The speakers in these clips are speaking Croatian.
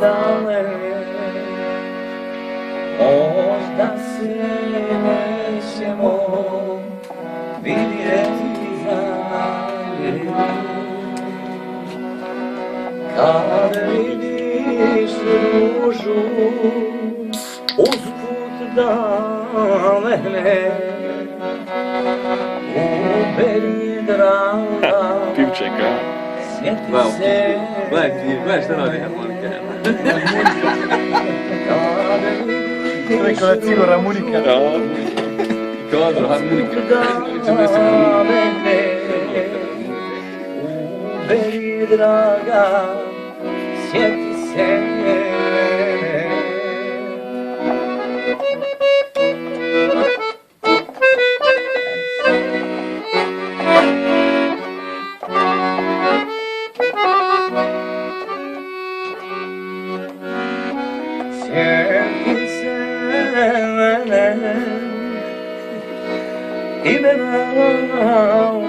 dalek, možda se nećemo vidjeti zaljeti. Kad vidiš ružu usput da mene uberi draga, Pivčeka. sjeti se. Gledaj šta radi harmonika. Kad vidiš Rekao je Ciro Ramunika. Da. Kodro, harmonika. da mene uberi draga, sjeti se. Sjeti se mene, imena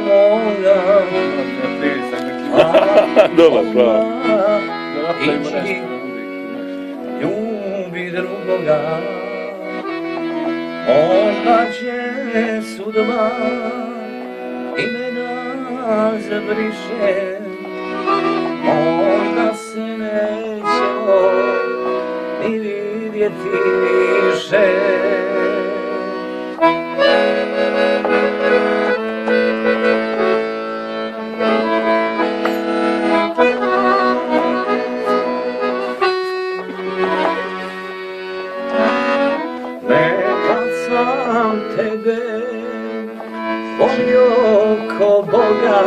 moja, Dobar, pravo. ići ljubi drugoga. Možda će sudba imena zabriše, možda se nećemo ni vidjeti više. Nekad sam tebe volio ko Boga,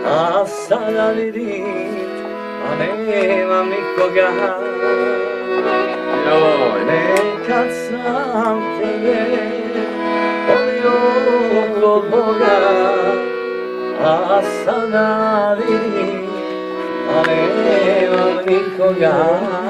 a sada vidim, a nemam nikoga. Nekad sam tebe volio ko Boga, a sada vidim, a nemam nikoga.